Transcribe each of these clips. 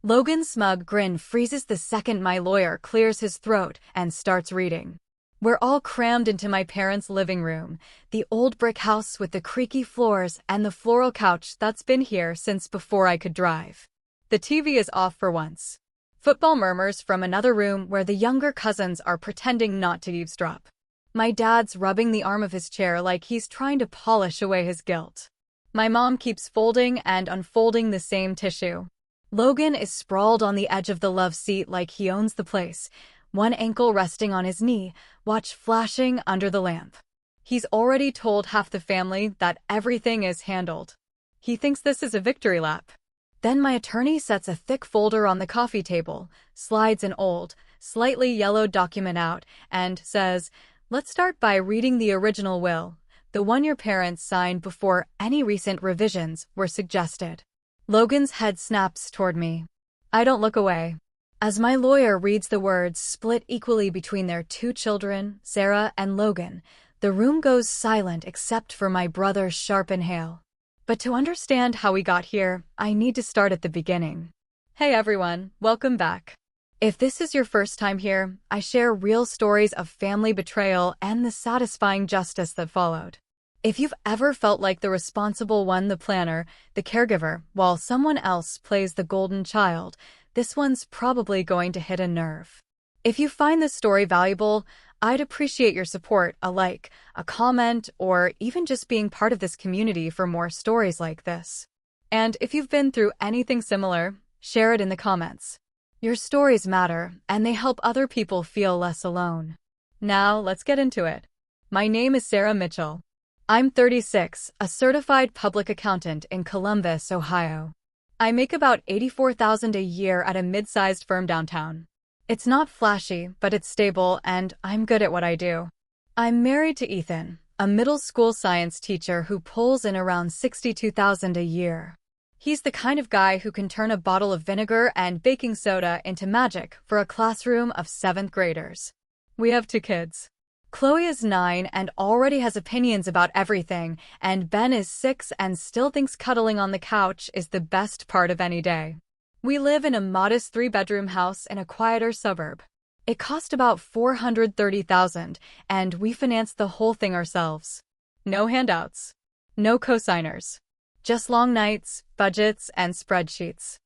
Logan's smug grin freezes the second my lawyer clears his throat and starts reading. We're all crammed into my parents' living room, the old brick house with the creaky floors and the floral couch that's been here since before I could drive. The TV is off for once. Football murmurs from another room where the younger cousins are pretending not to eavesdrop. My dad's rubbing the arm of his chair like he's trying to polish away his guilt. My mom keeps folding and unfolding the same tissue. Logan is sprawled on the edge of the love seat like he owns the place, one ankle resting on his knee, watch flashing under the lamp. He's already told half the family that everything is handled. He thinks this is a victory lap. Then my attorney sets a thick folder on the coffee table, slides an old, slightly yellowed document out, and says, "Let's start by reading the original will, the one your parents signed before any recent revisions were suggested." Logan's head snaps toward me. I don't look away. As my lawyer reads the words split equally between their two children, Sarah and Logan, the room goes silent except for my brother's sharp inhale. But to understand how we got here, I need to start at the beginning. Hey everyone, welcome back. If this is your first time here, I share real stories of family betrayal and the satisfying justice that followed. If you've ever felt like the responsible one, the planner, the caregiver, while someone else plays the golden child, this one's probably going to hit a nerve. If you find this story valuable, I'd appreciate your support, a like, a comment, or even just being part of this community for more stories like this. And if you've been through anything similar, share it in the comments. Your stories matter, and they help other people feel less alone. Now, let's get into it. My name is Sarah Mitchell. I'm 36, a certified public accountant in Columbus, Ohio. I make about $84,000 a year at a mid-sized firm downtown. It's not flashy, but it's stable, and I'm good at what I do. I'm married to Ethan, a middle school science teacher who pulls in around $62,000 a year. He's the kind of guy who can turn a bottle of vinegar and baking soda into magic for a classroom of 7th graders. We have 2 kids. Chloe is 9 and already has opinions about everything, and Ben is 6 and still thinks cuddling on the couch is the best part of any day. We live in a modest 3-bedroom house in a quieter suburb. It cost about $430,000, and we financed the whole thing ourselves. No handouts. No cosigners. Just long nights, budgets, and spreadsheets.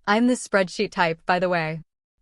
I'm the spreadsheet type, by the way.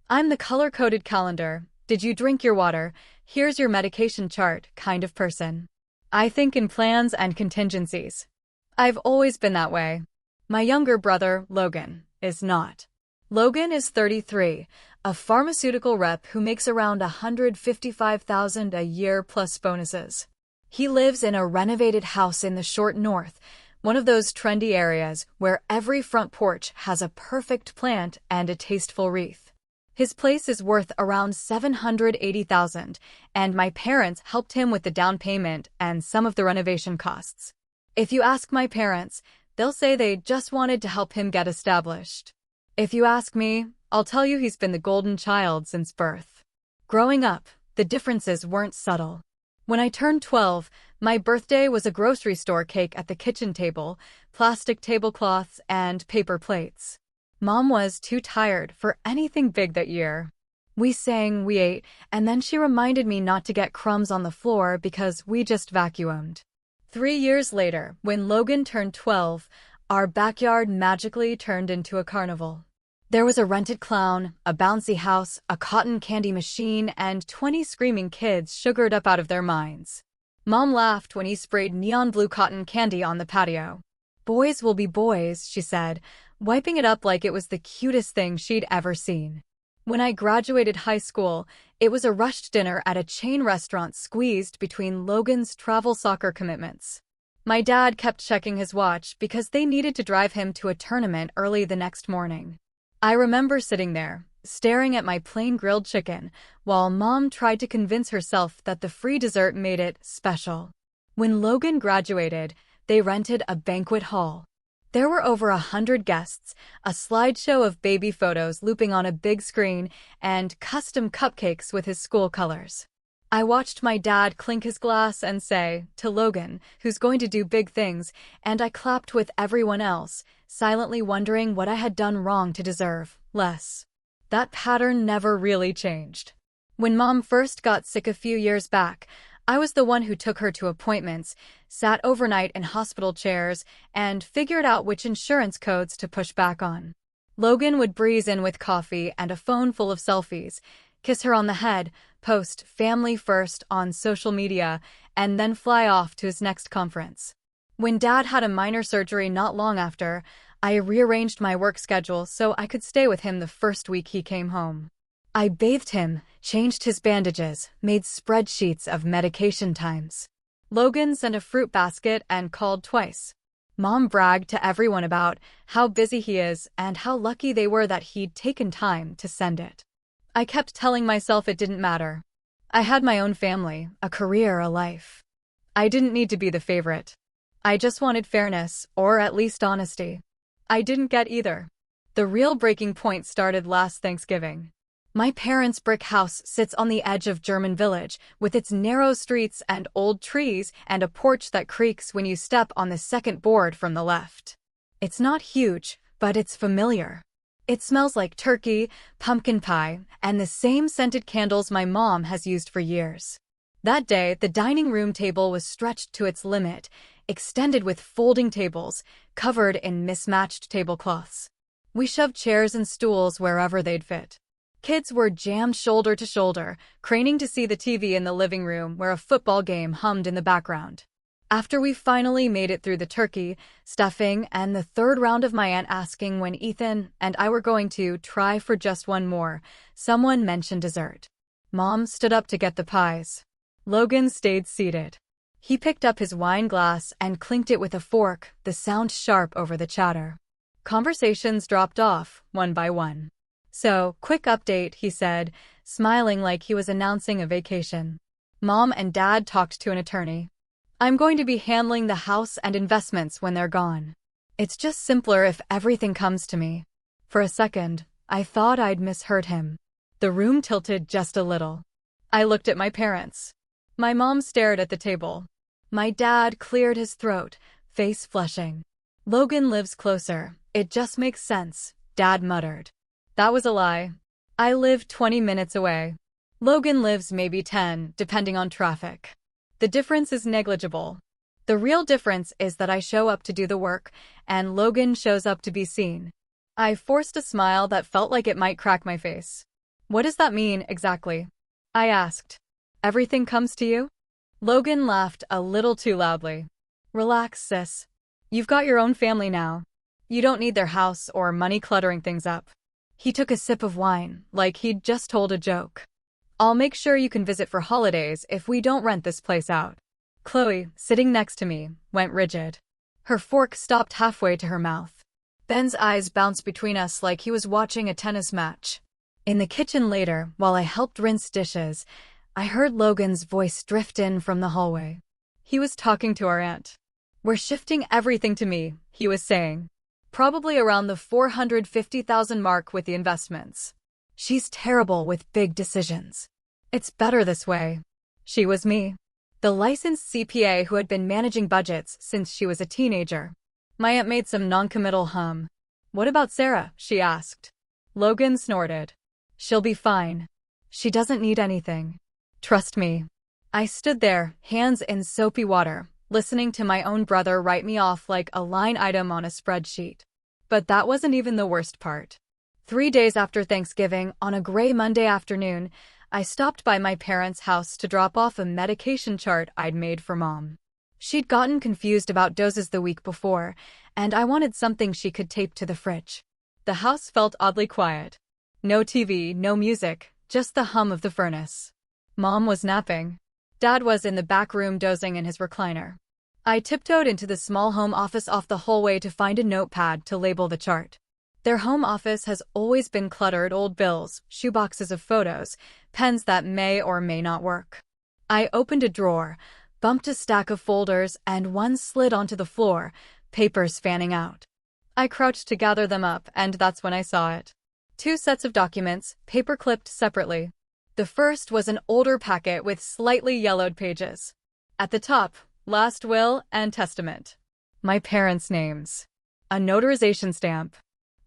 I'm the color-coded calendar, did you drink your water, here's your medication chart kind of person. I think in plans and contingencies. I've always been that way. My younger brother, Logan, is not. Logan is 33, a pharmaceutical rep who makes around $155,000 a year plus bonuses. He lives in a renovated house in the short north, one of those trendy areas where every front porch has a perfect plant and a tasteful wreath. His place is worth around $780,000, and my parents helped him with the down payment and some of the renovation costs. If you ask my parents, they'll say they just wanted to help him get established. If you ask me, I'll tell you he's been the golden child since birth. Growing up, the differences weren't subtle. When I turned 12, my birthday was a grocery store cake at the kitchen table, plastic tablecloths, and paper plates. Mom was too tired for anything big that year. We sang, we ate, and then she reminded me not to get crumbs on the floor because we just vacuumed. 3 years later, when Logan turned 12, our backyard magically turned into a carnival. There was a rented clown, a bouncy house, a cotton candy machine, and 20 screaming kids sugared up out of their minds. Mom laughed when he sprayed neon blue cotton candy on the patio. "Boys will be boys," she said, wiping it up like it was the cutest thing she'd ever seen. When I graduated high school, it was a rushed dinner at a chain restaurant squeezed between Logan's travel soccer commitments. My dad kept checking his watch because they needed to drive him to a tournament early the next morning. I remember sitting there, staring at my plain grilled chicken, while Mom tried to convince herself that the free dessert made it special. When Logan graduated, they rented a banquet hall. There were over 100 guests, a slideshow of baby photos looping on a big screen, and custom cupcakes with his school colors. I watched my dad clink his glass and say, "To Logan, who's going to do big things," and I clapped with everyone else, silently wondering what I had done wrong to deserve less. That pattern never really changed. When Mom first got sick a few years back, I was the one who took her to appointments, sat overnight in hospital chairs, and figured out which insurance codes to push back on. Logan would breeze in with coffee and a phone full of selfies, kiss her on the head, post "family first" on social media, and then fly off to his next conference. When Dad had a minor surgery not long after, I rearranged my work schedule so I could stay with him the first week he came home. I bathed him, changed his bandages, made spreadsheets of medication times. Logan sent a fruit basket and called twice. Mom bragged to everyone about how busy he is and how lucky they were that he'd taken time to send it. I kept telling myself it didn't matter. I had my own family, a career, a life. I didn't need to be the favorite. I just wanted fairness, or at least honesty. I didn't get either. The real breaking point started last Thanksgiving. My parents' brick house sits on the edge of German Village, with its narrow streets and old trees and a porch that creaks when you step on the second board from the left. It's not huge, but it's familiar. It smells like turkey, pumpkin pie, and the same scented candles my mom has used for years. That day, the dining room table was stretched to its limit, extended with folding tables, covered in mismatched tablecloths. We shoved chairs and stools wherever they'd fit. Kids were jammed shoulder to shoulder, craning to see the TV in the living room where a football game hummed in the background. After we finally made it through the turkey, stuffing, and the third round of my aunt asking when Ethan and I were going to try for just one more, someone mentioned dessert. Mom stood up to get the pies. Logan stayed seated. He picked up his wine glass and clinked it with a fork, the sound sharp over the chatter. Conversations dropped off, one by one. "So, quick update," he said, smiling like he was announcing a vacation. "Mom and Dad talked to an attorney. I'm going to be handling the house and investments when they're gone. It's just simpler if everything comes to me." For a second, I thought I'd misheard him. The room tilted just a little. I looked at my parents. My mom stared at the table. My dad cleared his throat, face flushing. "Logan lives closer. It just makes sense," Dad muttered. That was a lie. I live 20 minutes away. Logan lives maybe 10, depending on traffic. The difference is negligible. The real difference is that I show up to do the work, and Logan shows up to be seen. I forced a smile that felt like it might crack my face. "What does that mean, exactly?" I asked. "Everything comes to you?" Logan laughed a little too loudly. "Relax, sis. You've got your own family now. You don't need their house or money cluttering things up." He took a sip of wine, like he'd just told a joke. "I'll make sure you can visit for holidays if we don't rent this place out." Chloe, sitting next to me, went rigid. Her fork stopped halfway to her mouth. Ben's eyes bounced between us like he was watching a tennis match. In the kitchen later, while I helped rinse dishes, I heard Logan's voice drift in from the hallway. He was talking to our aunt. "We're shifting everything to me," he was saying. "Probably around the 450,000 mark with the investments. She's terrible with big decisions. It's better this way." She was me, the licensed CPA who had been managing budgets since she was a teenager. My aunt made some noncommittal hum. "What about Sarah?" she asked. Logan snorted. "She'll be fine. She doesn't need anything. Trust me." I stood there, hands in soapy water, listening to my own brother write me off like a line item on a spreadsheet. But that wasn't even the worst part. 3 days after Thanksgiving, on a gray Monday afternoon, I stopped by my parents' house to drop off a medication chart I'd made for Mom. She'd gotten confused about doses the week before, and I wanted something she could tape to the fridge. The house felt oddly quiet. No TV, no music, just the hum of the furnace. Mom was napping. Dad was in the back room dozing in his recliner. I tiptoed into the small home office off the hallway to find a notepad to label the chart. Their home office has always been cluttered: old bills, shoeboxes of photos, pens that may or may not work. I opened a drawer, bumped a stack of folders, and one slid onto the floor, papers fanning out. I crouched to gather them up, and that's when I saw it. 2 sets of documents, paper-clipped separately. The first was an older packet with slightly yellowed pages. At the top, last will and testament. My parents' names. A notarization stamp.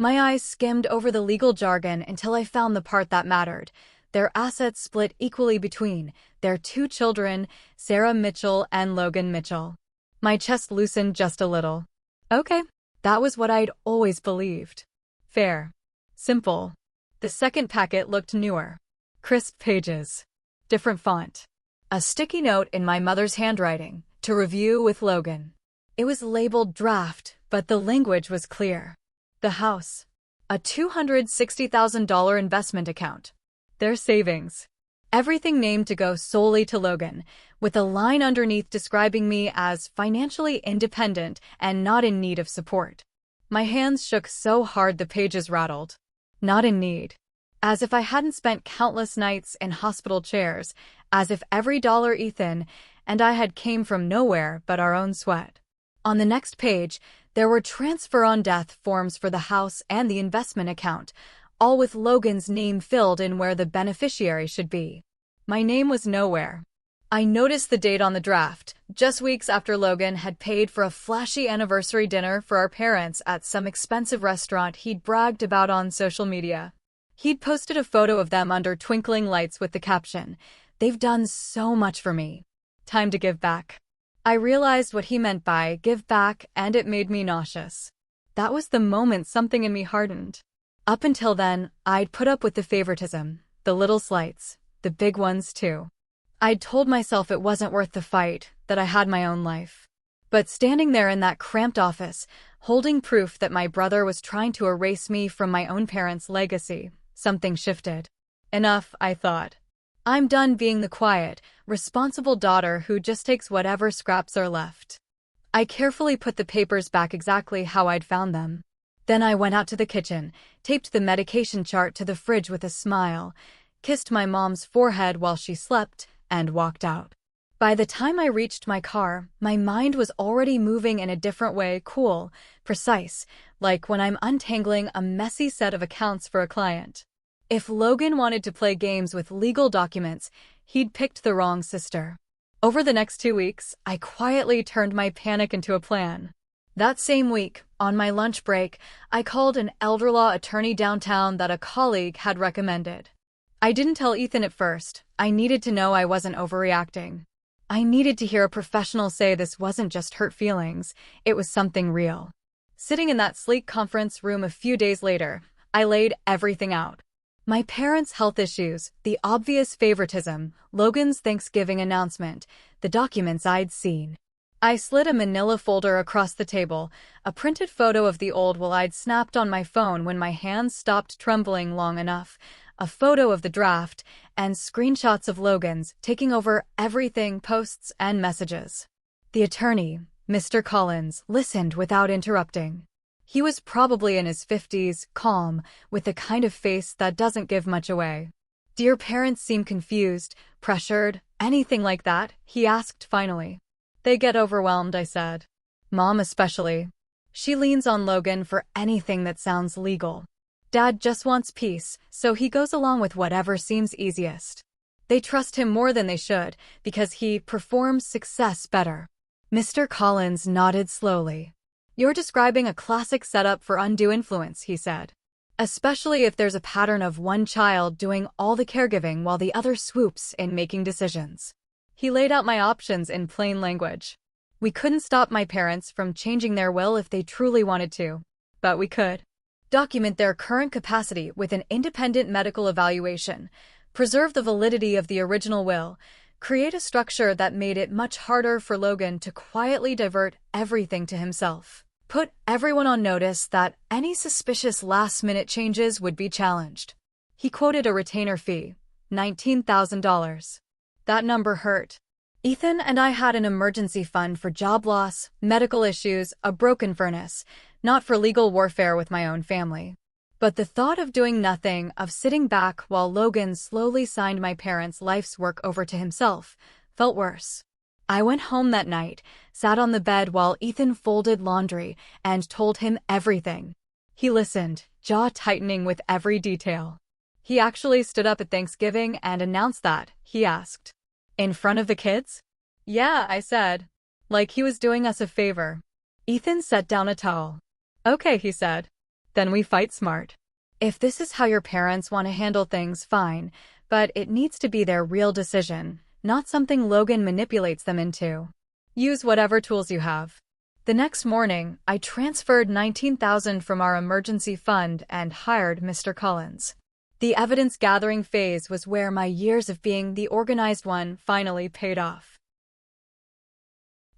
My eyes skimmed over the legal jargon until I found the part that mattered. Their assets split equally between their two children, Sarah Mitchell and Logan Mitchell. My chest loosened just a little. Okay, that was what I'd always believed. Fair. Simple. The second packet looked newer. Crisp pages. Different font. A sticky note in my mother's handwriting, to review with Logan. It was labeled draft, but the language was clear. The house. A $260,000 investment account. Their savings. Everything named to go solely to Logan, with a line underneath describing me as financially independent and not in need of support. My hands shook so hard the pages rattled. Not in need. As if I hadn't spent countless nights in hospital chairs, as if every dollar Ethan and I had came from nowhere but our own sweat. On the next page, there were transfer on death forms for the house and the investment account, all with Logan's name filled in where the beneficiary should be. My name was nowhere. I noticed the date on the draft, just weeks after Logan had paid for a flashy anniversary dinner for our parents at some expensive restaurant he'd bragged about on social media. He'd posted a photo of them under twinkling lights with the caption, "They've done so much for me. Time to give back." I realized what he meant by give back, and it made me nauseous. That was the moment something in me hardened. Up until then, I'd put up with the favoritism, the little slights, the big ones too. I'd told myself it wasn't worth the fight, that I had my own life. But standing there in that cramped office, holding proof that my brother was trying to erase me from my own parents' legacy, something shifted. Enough, I thought. I'm done being the quiet, responsible daughter who just takes whatever scraps are left. I carefully put the papers back exactly how I'd found them. Then I went out to the kitchen, taped the medication chart to the fridge with a smile, kissed my mom's forehead while she slept, and walked out. By the time I reached my car, my mind was already moving in a different way, cool, precise, like when I'm untangling a messy set of accounts for a client. If Logan wanted to play games with legal documents, he'd picked the wrong sister. Over the next 2 weeks, I quietly turned my panic into a plan. That same week, on my lunch break, I called an elder law attorney downtown that a colleague had recommended. I didn't tell Ethan at first. I needed to know I wasn't overreacting. I needed to hear a professional say this wasn't just hurt feelings, it was something real. Sitting in that sleek conference room a few days later, I laid everything out. My parents' health issues, the obvious favoritism, Logan's Thanksgiving announcement, the documents I'd seen. I slid a manila folder across the table, a printed photo of the old will I'd snapped on my phone when my hands stopped trembling long enough, a photo of the draft, and screenshots of Logan's taking over everything, posts and messages. The attorney, Mr. Collins, listened without interrupting. He was probably in his 50s, calm, with the kind of face that doesn't give much away. "Do your parents seem confused, pressured, anything like that?" he asked finally. "They get overwhelmed," I said. "Mom especially. She leans on Logan for anything that sounds legal. Dad just wants peace, so he goes along with whatever seems easiest. They trust him more than they should, because he performs success better." Mr. Collins nodded slowly. "You're describing a classic setup for undue influence," he said. "Especially if there's a pattern of one child doing all the caregiving while the other swoops in making decisions." He laid out my options in plain language. We couldn't stop my parents from changing their will if they truly wanted to, but we could. Document their current capacity with an independent medical evaluation, preserve the validity of the original will, create a structure that made it much harder for Logan to quietly divert everything to himself. Put everyone on notice that any suspicious last-minute changes would be challenged. He quoted a retainer fee, $19,000. That number hurt. Ethan and I had an emergency fund for job loss, medical issues, a broken furnace, not for legal warfare with my own family. But the thought of doing nothing, of sitting back while Logan slowly signed my parents' life's work over to himself, felt worse. I went home that night, sat on the bed while Ethan folded laundry, and told him everything. He listened, jaw tightening with every detail. "He actually stood up at Thanksgiving and announced that?" he asked. "In front of the kids?" "Yeah," I said. "Like he was doing us a favor." Ethan set down a towel. "Okay," he said. Then we fight smart. If this is how your parents want to handle things, fine, but it needs to be their real decision, not something Logan manipulates them into. Use whatever tools you have. The next morning, I transferred $19,000 from our emergency fund and hired Mr. Collins. The evidence-gathering phase was where my years of being the organized one finally paid off.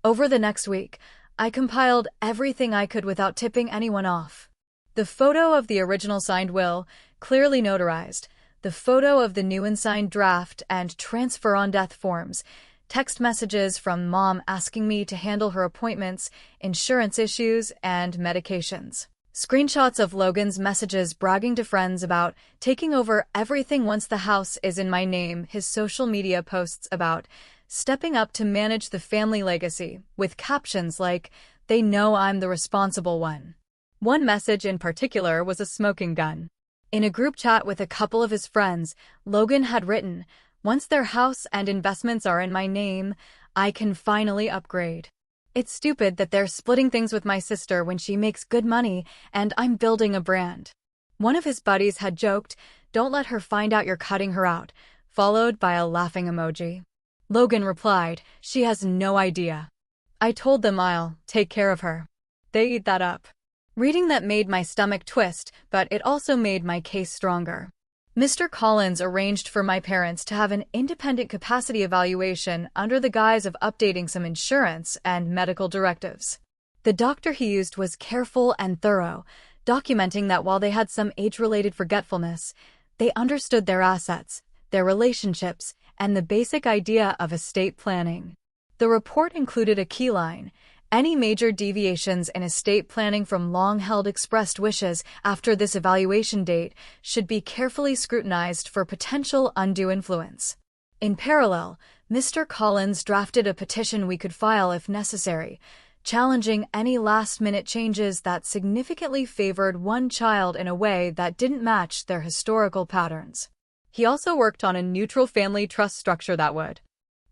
Over the next week, I compiled everything I could without tipping anyone off. The photo of the original signed will, clearly notarized, the photo of the new unsigned draft and transfer on death forms, text messages from Mom asking me to handle her appointments, insurance issues, and medications. Screenshots of Logan's messages bragging to friends about taking over everything once the house is in my name, his social media posts about stepping up to manage the family legacy, with captions like, "They know I'm the responsible one." One message in particular was a smoking gun. In a group chat with a couple of his friends, Logan had written, "Once their house and investments are in my name, I can finally upgrade. It's stupid that they're splitting things with my sister when she makes good money and I'm building a brand." One of his buddies had joked, "Don't let her find out you're cutting her out," followed by a laughing emoji. Logan replied, "She has no idea. I told them I'll take care of her." They eat that up. Reading that made my stomach twist, but it also made my case stronger. Mr. Collins arranged for my parents to have an independent capacity evaluation under the guise of updating some insurance and medical directives. The doctor he used was careful and thorough, documenting that while they had some age-related forgetfulness, they understood their assets, their relationships, and the basic idea of estate planning. The report included a key line: any major deviations in estate planning from long-held expressed wishes after this evaluation date should be carefully scrutinized for potential undue influence. In parallel, Mr. Collins drafted a petition we could file if necessary, challenging any last-minute changes that significantly favored one child in a way that didn't match their historical patterns. He also worked on a neutral family trust structure that would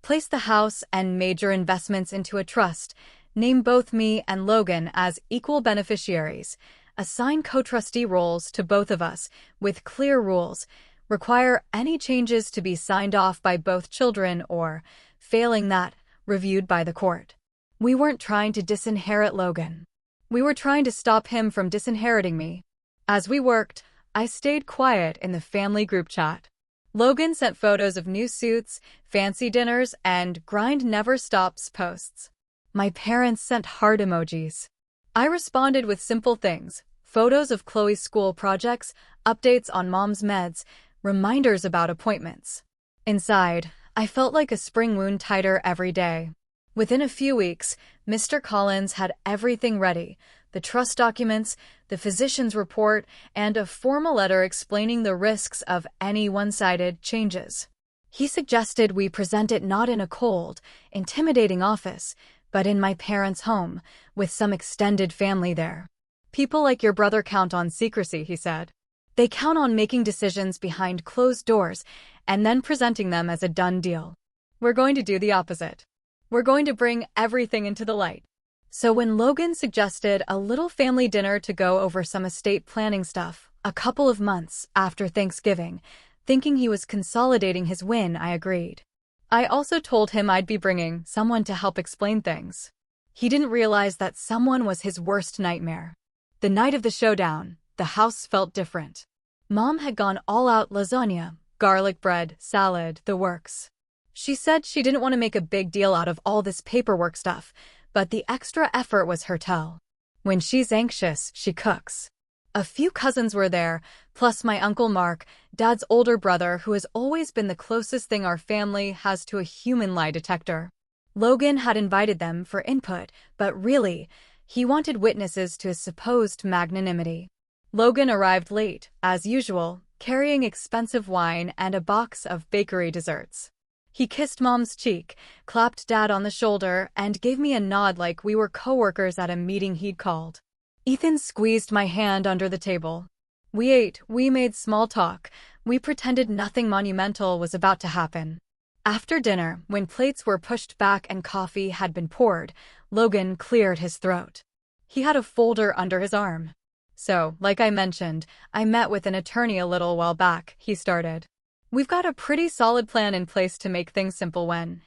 place the house and major investments into a trust, name both me and Logan as equal beneficiaries, assign co-trustee roles to both of us with clear rules, require any changes to be signed off by both children or, failing that, reviewed by the court. We weren't trying to disinherit Logan. We were trying to stop him from disinheriting me. As we worked, I stayed quiet in the family group chat. Logan sent photos of new suits, fancy dinners, and grind never stops posts. My parents sent heart emojis. I responded with simple things: photos of Chloe's school projects, updates on Mom's meds, reminders about appointments. Inside, I felt like a spring wound tighter every day. Within a few weeks, Mr. Collins had everything ready: the trust documents, the physician's report, and a formal letter explaining the risks of any one-sided changes. He suggested we present it not in a cold, intimidating office, but in my parents' home, with some extended family there. "People like your brother count on secrecy," he said. "They count on making decisions behind closed doors and then presenting them as a done deal. We're going to do the opposite. We're going to bring everything into the light." So when Logan suggested a little family dinner to go over some estate planning stuff a couple of months after Thanksgiving, thinking he was consolidating his win, I agreed. I also told him I'd be bringing someone to help explain things. He didn't realize that someone was his worst nightmare. The night of the showdown, the house felt different. Mom had gone all out: lasagna, garlic bread, salad, the works. She said she didn't want to make a big deal out of all this paperwork stuff, but the extra effort was her tell. When she's anxious, she cooks. A few cousins were there, plus my Uncle Mark, Dad's older brother, who has always been the closest thing our family has to a human lie detector. Logan had invited them for input, but really, he wanted witnesses to his supposed magnanimity. Logan arrived late, as usual, carrying expensive wine and a box of bakery desserts. He kissed Mom's cheek, clapped Dad on the shoulder, and gave me a nod like we were coworkers at a meeting he'd called. Ethan squeezed my hand under the table. We ate, we made small talk, we pretended nothing monumental was about to happen. After dinner, when plates were pushed back and coffee had been poured, Logan cleared his throat. He had a folder under his arm. So, like I mentioned, I met with an attorney a little while back, he started. We've got a pretty solid plan in place to make things simple when,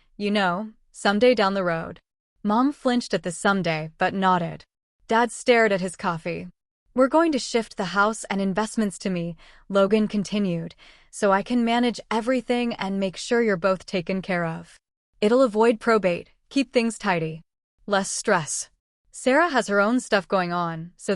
someday down the road. Mom flinched at the someday, but nodded. Dad stared at his coffee. We're going to shift the house and investments to me, Logan continued, so I can manage everything and make sure you're both taken care of. It'll avoid probate, keep things tidy. Less stress. Sarah has her own stuff going on, so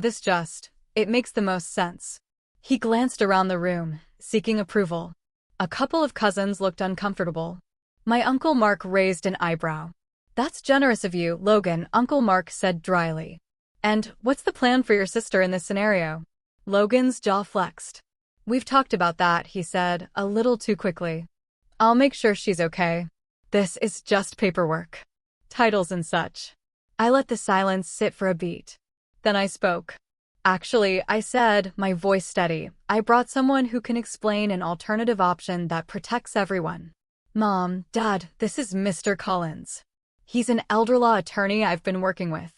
it makes the most sense. He glanced around the room, seeking approval. A couple of cousins looked uncomfortable. My Uncle Mark raised an eyebrow. That's generous of you, Logan, Uncle Mark said dryly. And what's the plan for your sister in this scenario? Logan's jaw flexed. We've talked about that, he said, a little too quickly. I'll make sure she's okay. This is just paperwork. Titles and such. I let the silence sit for a beat. Then I spoke. Actually, I said, my voice steady, I brought someone who can explain an alternative option that protects everyone. Mom, Dad, this is Mr. Collins. He's an elder law attorney I've been working with.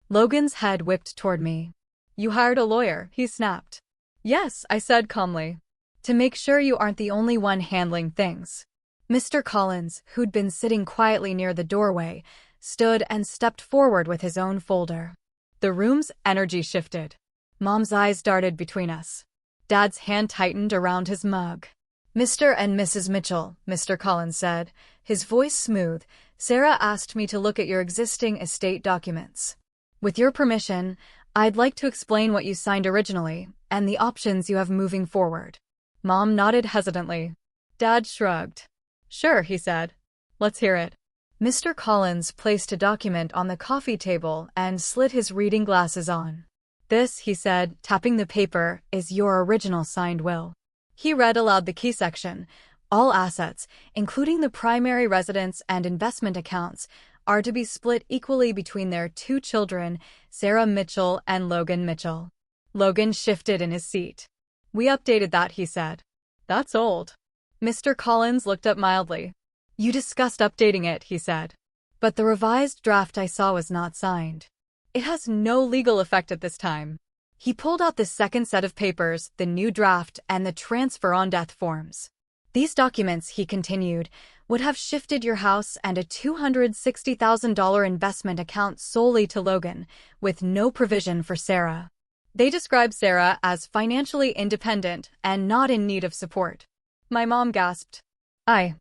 Logan's head whipped toward me. You hired a lawyer, he snapped. Yes, I said calmly. To make sure you aren't the only one handling things. Mr. Collins, who'd been sitting quietly near the doorway, stood and stepped forward with his own folder. The room's energy shifted. Mom's eyes darted between us. Dad's hand tightened around his mug. Mr. and Mrs. Mitchell, Mr. Collins said, his voice smooth, Sarah asked me to look at your existing estate documents. With your permission, I'd like to explain what you signed originally, and the options you have moving forward. Mom nodded hesitantly. Dad shrugged. Sure, he said. Let's hear it. Mr. Collins placed a document on the coffee table and slid his reading glasses on. This, he said, tapping the paper, is your original signed will. He read aloud the key section. All assets, including the primary residence and investment accounts, are to be split equally between their two children, Sarah Mitchell and Logan Mitchell. Logan shifted in his seat. We updated that, he said. That's old. Mr. Collins looked up mildly. You discussed updating it, he said. But the revised draft I saw was not signed. It has no legal effect at this time. He pulled out the second set of papers, the new draft, and the transfer on death forms. These documents, he continued, would have shifted your house and a $260,000 investment account solely to Logan, with no provision for Sarah. They describe Sarah as financially independent and not in need of support. My mom gasped. I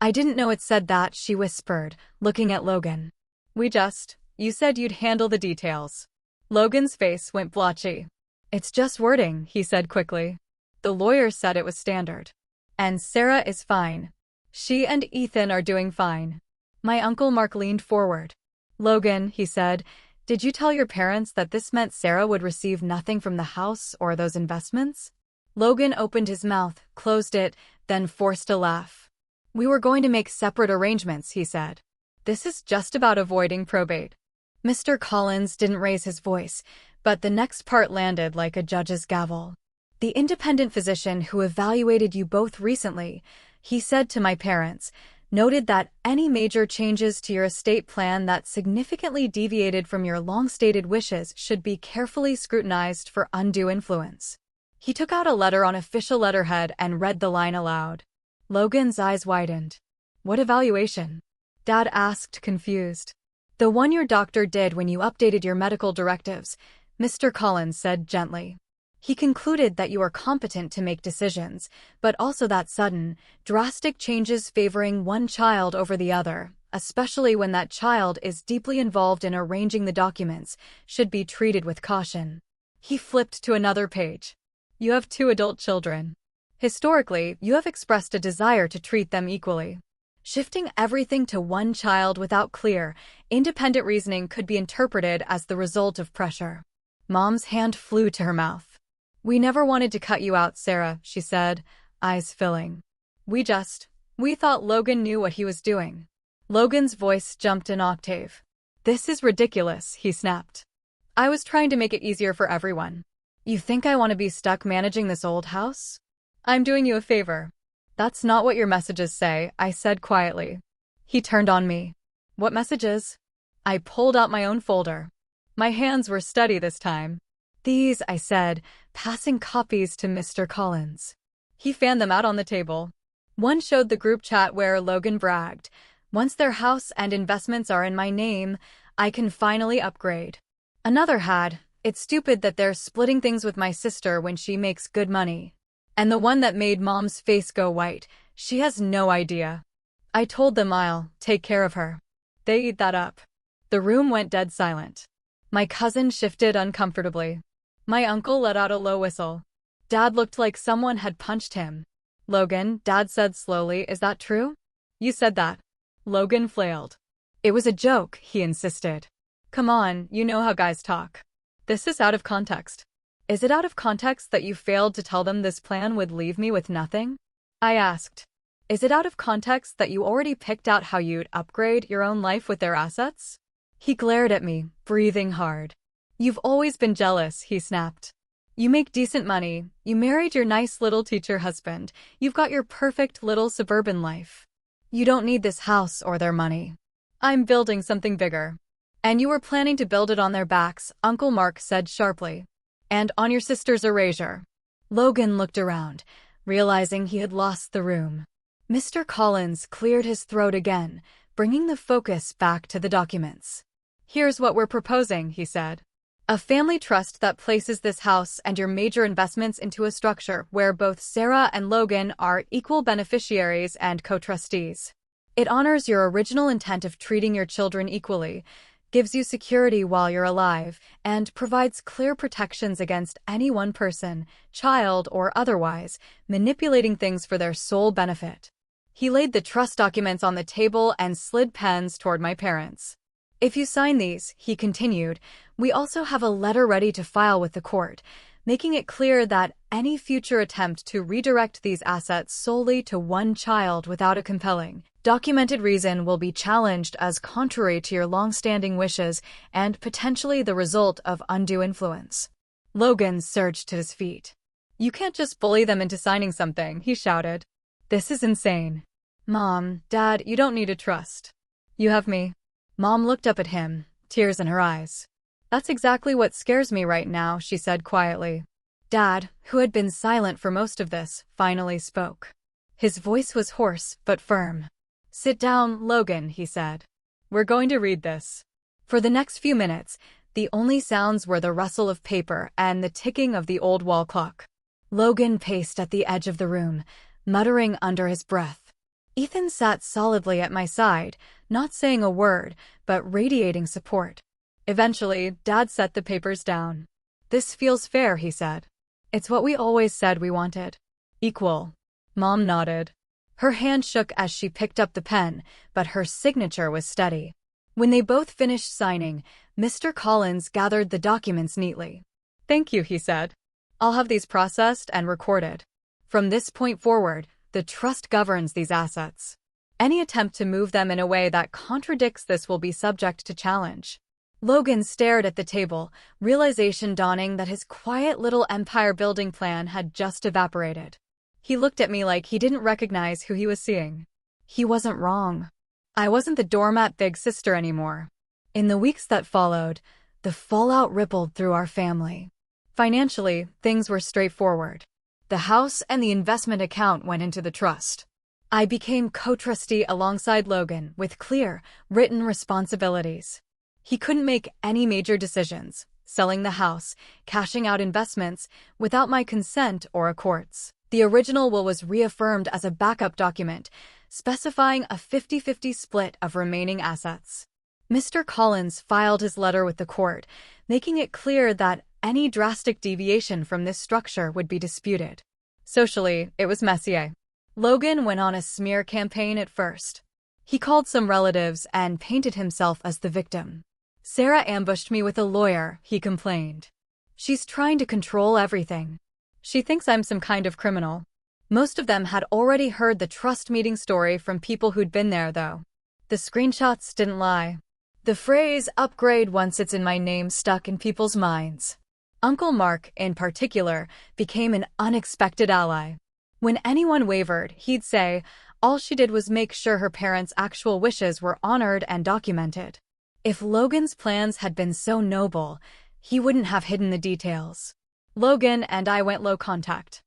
didn't know it said that, she whispered, looking at Logan. You said you'd handle the details. Logan's face went blotchy. It's just wording, he said quickly. The lawyer said it was standard. And Sarah is fine. She and Ethan are doing fine. My Uncle Mark leaned forward. Logan, he said, did you tell your parents that this meant Sarah would receive nothing from the house or those investments? Logan opened his mouth, closed it, then forced a laugh. We were going to make separate arrangements, he said. This is just about avoiding probate. Mr. Collins didn't raise his voice, but the next part landed like a judge's gavel. The independent physician who evaluated you both recently, he said to my parents, noted that any major changes to your estate plan that significantly deviated from your long-stated wishes should be carefully scrutinized for undue influence. He took out a letter on official letterhead and read the line aloud. Logan's eyes widened. What evaluation? Dad asked, confused. The one your doctor did when you updated your medical directives, Mr. Collins said gently. He concluded that you are competent to make decisions, but also that sudden, drastic changes favoring one child over the other, especially when that child is deeply involved in arranging the documents, should be treated with caution. He flipped to another page. You have 2 adult children. Historically, you have expressed a desire to treat them equally. Shifting everything to one child without clear, independent reasoning could be interpreted as the result of pressure. Mom's hand flew to her mouth. We never wanted to cut you out, Sarah, she said, eyes filling. We thought Logan knew what he was doing. Logan's voice jumped an octave. This is ridiculous, he snapped. I was trying to make it easier for everyone. You think I want to be stuck managing this old house? I'm doing you a favor. That's not what your messages say, I said quietly. He turned on me. What messages? I pulled out my own folder. My hands were steady this time. These, I said, passing copies to Mr. Collins. He fanned them out on the table. One showed the group chat where Logan bragged, "Once their house and investments are in my name, I can finally upgrade." Another had, "It's stupid that they're splitting things with my sister when she makes good money." And the one that made Mom's face go white, "She has no idea." I told them I'll take care of her. They eat that up. The room went dead silent. My cousin shifted uncomfortably. My uncle let out a low whistle. Dad looked like someone had punched him. "Logan," Dad said slowly, "is that true?" "You said that." Logan flailed. "It was a joke," he insisted. "Come on, you know how guys talk." "This is out of context." "Is it out of context that you failed to tell them this plan would leave me with nothing?" I asked. "Is it out of context that you already picked out how you'd upgrade your own life with their assets?" He glared at me, breathing hard. "You've always been jealous," he snapped. "You make decent money, you married your nice little teacher husband, you've got your perfect little suburban life. You don't need this house or their money. I'm building something bigger." "And you were planning to build it on their backs," Uncle Mark said sharply. "And on your sister's erasure." Logan looked around, realizing he had lost the room. Mr. Collins cleared his throat again, bringing the focus back to the documents. "Here's what we're proposing," he said. "A family trust that places this house and your major investments into a structure where both Sarah and Logan are equal beneficiaries and co-trustees. It honors your original intent of treating your children equally, gives you security while you're alive, and provides clear protections against any one person, child or otherwise, manipulating things for their sole benefit." He laid the trust documents on the table and slid pens toward my parents. "If you sign these," he continued, "we also have a letter ready to file with the court, making it clear that any future attempt to redirect these assets solely to one child without a compelling, documented reason will be challenged as contrary to your long-standing wishes and potentially the result of undue influence." Logan surged to his feet. "You can't just bully them into signing something," he shouted. "This is insane." "Mom, Dad, you don't need to trust. You have me." Mom looked up at him, tears in her eyes. "That's exactly what scares me right now," she said quietly. Dad, who had been silent for most of this, finally spoke. His voice was hoarse but firm. "Sit down, Logan," he said. "We're going to read this." For the next few minutes, the only sounds were the rustle of paper and the ticking of the old wall clock. Logan paced at the edge of the room, muttering under his breath. Ethan sat solidly at my side, not saying a word, but radiating support. Eventually, Dad set the papers down. "This feels fair," he said. "It's what we always said we wanted." "Equal." Mom nodded. Her hand shook as she picked up the pen, but her signature was steady. When they both finished signing, Mr. Collins gathered the documents neatly. "Thank you," he said. "I'll have these processed and recorded. From this point forward, the trust governs these assets. Any attempt to move them in a way that contradicts this will be subject to challenge." Logan stared at the table, realization dawning that his quiet little empire-building plan had just evaporated. He looked at me like he didn't recognize who he was seeing. He wasn't wrong. I wasn't the doormat big sister anymore. In the weeks that followed, the fallout rippled through our family. Financially, things were straightforward. The house and the investment account went into the trust. I became co-trustee alongside Logan with clear, written responsibilities. He couldn't make any major decisions, selling the house, cashing out investments, without my consent or a court's. The original will was reaffirmed as a backup document, specifying a 50-50 split of remaining assets. Mr. Collins filed his letter with the court, making it clear that any drastic deviation from this structure would be disputed. Socially, it was messy. Logan went on a smear campaign at first. He called some relatives and painted himself as the victim. "Sarah ambushed me with a lawyer," he complained. "She's trying to control everything. She thinks I'm some kind of criminal." Most of them had already heard the trust meeting story from people who'd been there, though. The screenshots didn't lie. The phrase "upgrade once it's in my name" stuck in people's minds. Uncle Mark, in particular, became an unexpected ally. When anyone wavered, he'd say, all she did was make sure her parents' actual wishes were honored and documented. If Logan's plans had been so noble, He wouldn't have hidden the details. Logan and I went low contact.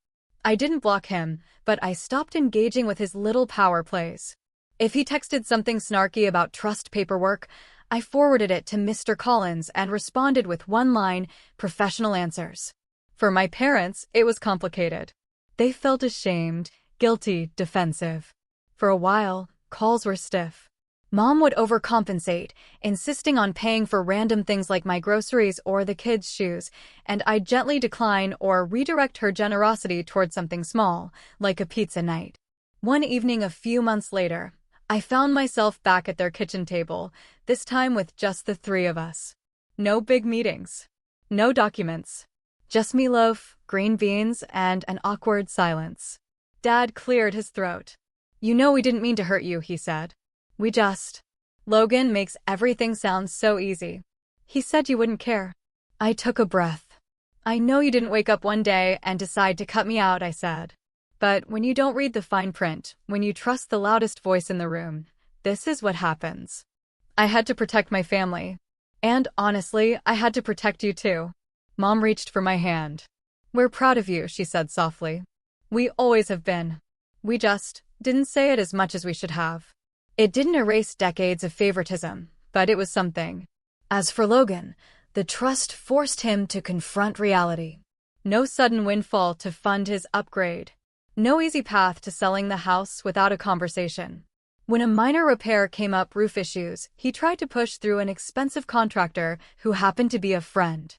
I didn't block him, but I stopped engaging with his little power plays. If he texted something snarky about trust paperwork, I forwarded it to Mr. Collins and responded with one line, professional answers. For my parents, it was complicated. They felt ashamed, guilty, defensive. For a while, calls were stiff. Mom would overcompensate, insisting on paying for random things like my groceries or the kids' shoes, and I'd gently decline or redirect her generosity toward something small, like a pizza night. One evening a few months later, I found myself back at their kitchen table, this time with just the three of us. No big meetings. No documents. Just meatloaf, green beans, and an awkward silence. Dad cleared his throat. "You know we didn't mean to hurt you," he said. "We just..." Logan makes everything sound so easy. "He said you wouldn't care." I took a breath. "I know you didn't wake up one day and decide to cut me out," I said. "But when you don't read the fine print, when you trust the loudest voice in the room, this is what happens." I had to protect my family. And honestly, I had to protect you too. Mom reached for my hand. "We're proud of you," she said softly. "We always have been. We just didn't say it as much as we should have." It didn't erase decades of favoritism, but it was something. As for Logan, the trust forced him to confront reality. No sudden windfall to fund his upgrade. No easy path to selling the house without a conversation. When a minor repair came up, roof issues, he tried to push through an expensive contractor who happened to be a friend.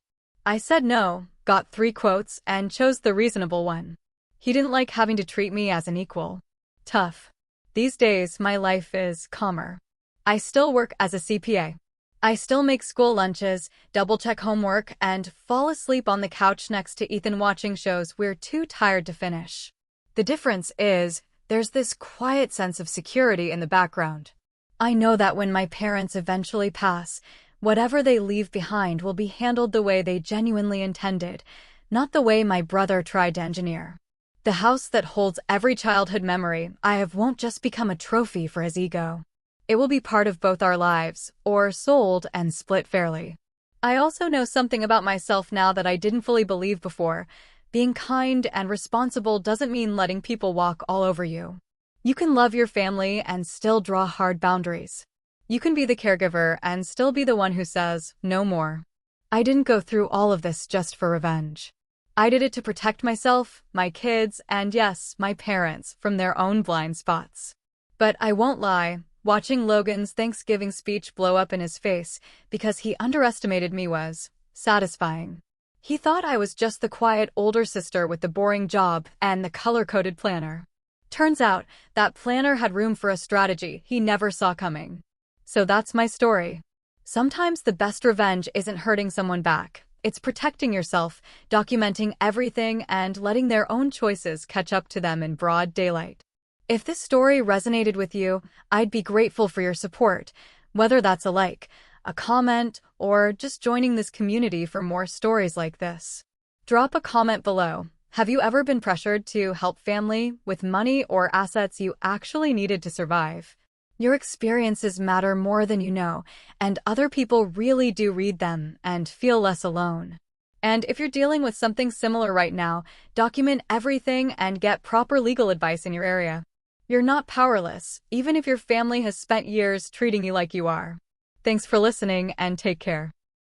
I said no, got 3 quotes, and chose the reasonable one. He didn't like having to treat me as an equal. Tough. These days, my life is calmer. I still work as a CPA. I still make school lunches, double-check homework, and fall asleep on the couch next to Ethan watching shows we're too tired to finish. The difference is, there's this quiet sense of security in the background. I know that when my parents eventually pass, whatever they leave behind will be handled the way they genuinely intended, not the way my brother tried to engineer. The house that holds every childhood memory I have won't just become a trophy for his ego. It will be part of both our lives, or sold and split fairly. I also know something about myself now that I didn't fully believe before. Being kind and responsible doesn't mean letting people walk all over you. You can love your family and still draw hard boundaries. You can be the caregiver and still be the one who says, no more. I didn't go through all of this just for revenge. I did it to protect myself, my kids, and yes, my parents from their own blind spots. But I won't lie, watching Logan's Thanksgiving speech blow up in his face because he underestimated me was satisfying. He thought I was just the quiet older sister with the boring job and the color-coded planner. Turns out, that planner had room for a strategy he never saw coming. So that's my story. Sometimes the best revenge isn't hurting someone back. It's protecting yourself, documenting everything, and letting their own choices catch up to them in broad daylight. If this story resonated with you, I'd be grateful for your support, whether that's a like, a comment, or just joining this community for more stories like this. Drop a comment below. Have you ever been pressured to help family with money or assets you actually needed to survive? Your experiences matter more than you know, and other people really do read them and feel less alone. And if you're dealing with something similar right now, document everything and get proper legal advice in your area. You're not powerless, even if your family has spent years treating you like you are. Thanks for listening and take care.